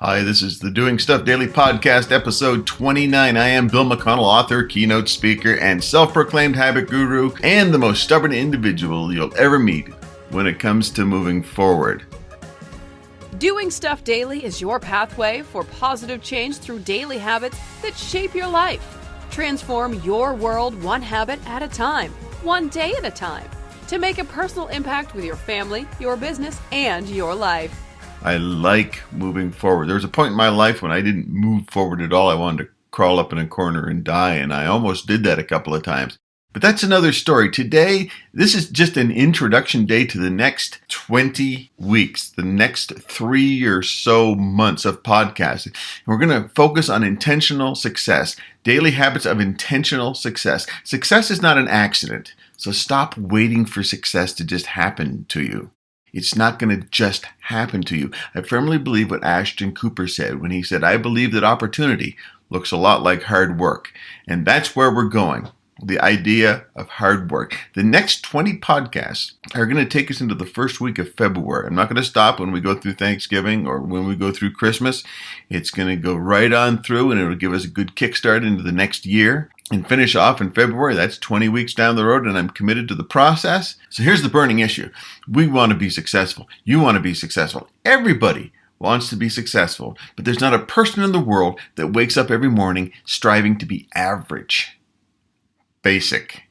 Hi, this is the Doing Stuff Daily Podcast, episode 29. I am Bill McConnell, author, keynote speaker, and self-proclaimed habit guru, and the most stubborn individual you'll ever meet when it comes to moving forward. Doing Stuff Daily is your pathway for positive change through daily habits that shape your life. Transform your world one habit at a time, one day at a time, to make a personal impact with your family, your business, and your life. I like moving forward. There was a point in my life when I didn't move forward at all. I wanted to crawl up in a corner and die, and I almost did that a couple of times. But that's another story. Today, this is just an introduction day to the next 20 weeks, the next 3 or so months of podcasting. We're going to focus on intentional success, daily habits of intentional success. Success is not an accident, so stop waiting for success to just happen to you. It's not going to just happen to you. I firmly believe what Ashton Cooper said when he said, I believe that opportunity looks a lot like hard work. And that's where we're going. The idea of hard work. The next 20 podcasts are going to take us into the first week of February. I'm not going to stop when we go through Thanksgiving or when we go through Christmas. It's going to go right on through, and it'll give us a good kickstart into the next year and finish off in February. That's 20 weeks down the road, and I'm committed to the process. So here's the burning issue. We want to be successful. You want to be successful. Everybody wants to be successful, but there's not a person in the world that wakes up every morning striving to be average. Basic.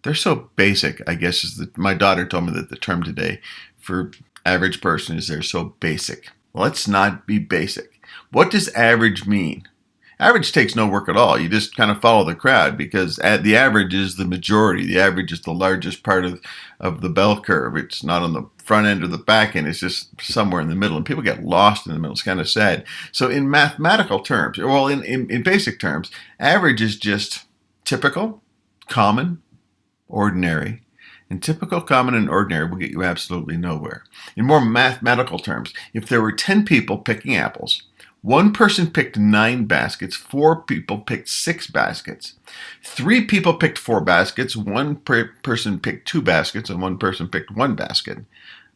They're so basic, I guess, my daughter told me that the term today for average person is they're so basic. Let's not be basic. What does average mean? Average takes no work at all. You just kind of follow the crowd because the average is the majority. The average is the largest part of the bell curve. It's not on the front end or the back end. It's just somewhere in the middle. And people get lost in the middle. It's kind of sad. So in mathematical terms, well, in basic terms, average is just typical, common, ordinary. And typical, common, and ordinary will get you absolutely nowhere. In more mathematical terms, if there were 10 people picking apples, one person picked 9 baskets, 4 people picked 6 baskets, 3 people picked 4 baskets, one person picked 2 baskets, and one person picked 1 basket.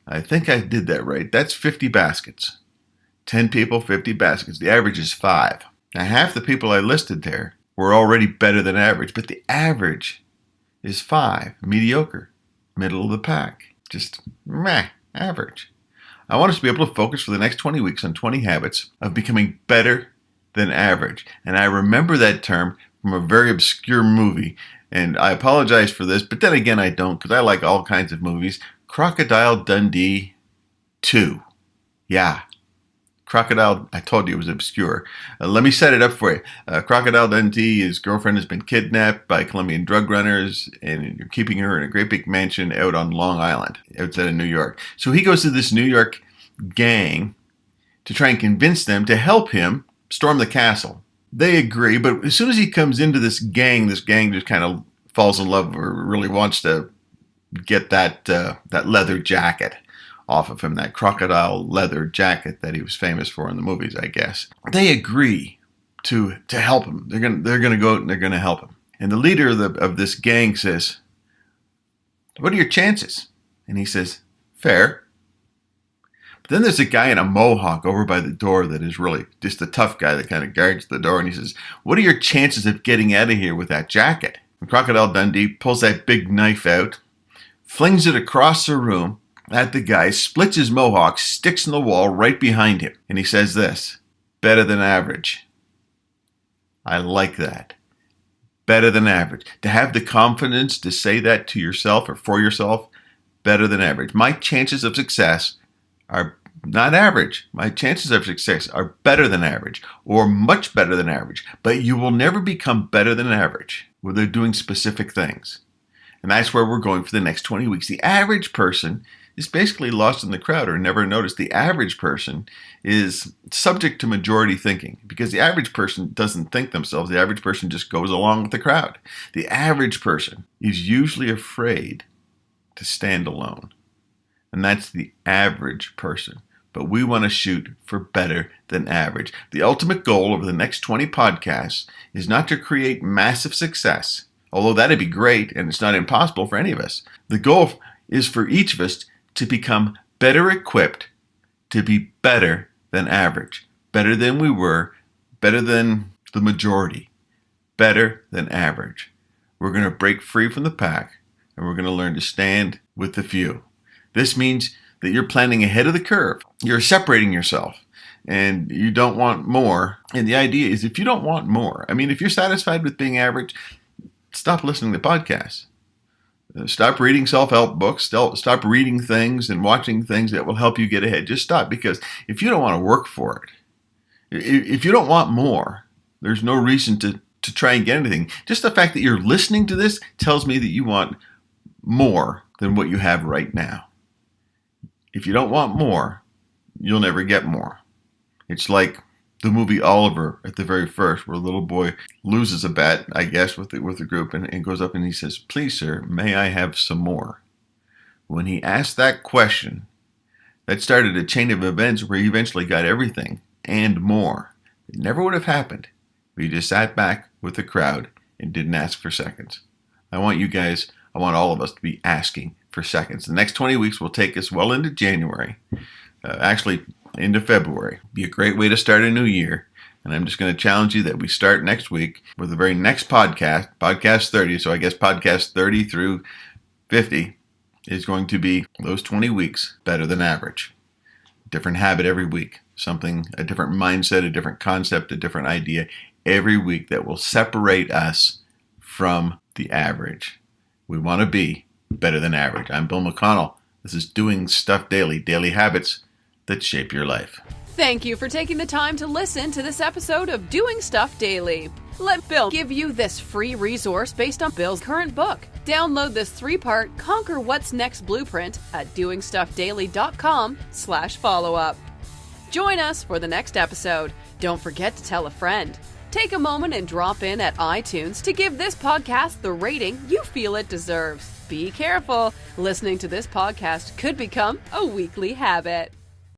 I think I did that right. That's 50 baskets. 10 people, 50 baskets. The average is 5. Now, half the people I listed there were already better than average, but the average is 5, mediocre, middle of the pack, just meh, average. I want us to be able to focus for the next 20 weeks on 20 habits of becoming better than average. And I remember that term from a very obscure movie, and I apologize for this, but then again I don't, because I like all kinds of movies. Crocodile Dundee 2. Yeah. Crocodile, I told you it was obscure. Let me set it up for you. Crocodile Dundee, his girlfriend has been kidnapped by Colombian drug runners, and you're keeping her in a great big mansion out on Long Island, outside of New York. So he goes to this New York gang to try and convince them to help him storm the castle. They agree, but as soon as he comes into this gang just kind of falls in love or really wants to get that leather jacket off of him, that crocodile leather jacket that he was famous for in the movies, I guess. They agree to help him. They're gonna go out and they're gonna help him. And the leader of this gang says, "What are your chances?" And he says, "Fair." But then there's a guy in a mohawk over by the door that is really just a tough guy that kind of guards the door, and he says, "What are your chances of getting out of here with that jacket?" And Crocodile Dundee pulls that big knife out, flings it across the room at the guy, splits his mohawk, sticks in the wall right behind him. And he says this, better than average. I like that. Better than average. To have the confidence to say that to yourself or for yourself, better than average. My chances of success are not average. My chances of success are better than average or much better than average. But you will never become better than average without doing specific things. And that's where we're going for the next 20 weeks. The average person is basically lost in the crowd or never noticed. The average person is subject to majority thinking because the average person doesn't think themselves. The average person just goes along with the crowd. The average person is usually afraid to stand alone. And that's the average person. But we want to shoot for better than average. The ultimate goal over the next 20 podcasts is not to create massive success, although that'd be great and it's not impossible for any of us. The goal is for each of us to become better equipped to be better than average. better than we were, better than the majority, better than average. We're going to break free from the pack, and we're going to learn to stand with the few. This means that you're planning ahead of the curve. You're separating yourself, and you don't want more. And the idea is, if you don't want more, if you're satisfied with being average, stop listening to podcasts. Stop reading self-help books. Stop reading things and watching things that will help you get ahead. Just stop, because if you don't want to work for it, if you don't want more, there's no reason to try and get anything. Just the fact that you're listening to this tells me that you want more than what you have right now. If you don't want more, you'll never get more. It's like the movie Oliver at the very first, where a little boy loses a bet, I guess, with the group, and goes up and he says, "Please, sir, may I have some more?" When he asked that question, that started a chain of events where he eventually got everything and more. It never would have happened if he just sat back with the crowd and didn't ask for seconds. I want all of us to be asking for seconds. The next 20 weeks will take us well into January. Actually, into February. Be a great way to start a new year. And I'm just going to challenge you that we start next week with the very next podcast, podcast 30. So I guess podcast 30 through 50 is going to be those 20 weeks better than average. Different habit every week. A different mindset, a different concept, a different idea every week that will separate us from the average. We want to be better than average. I'm Bill McConnell. This is Doing Stuff Daily, daily habits that shape your life. Thank you for taking the time to listen to this episode of Doing Stuff Daily. Let Bill give you this free resource based on Bill's current book. Download this 3-part Conquer What's Next blueprint at doingstuffdaily.com/follow-up. Join us for the next episode. Don't forget to tell a friend. Take a moment and drop in at iTunes to give this podcast the rating you feel it deserves. Be careful. Listening to this podcast could become a weekly habit.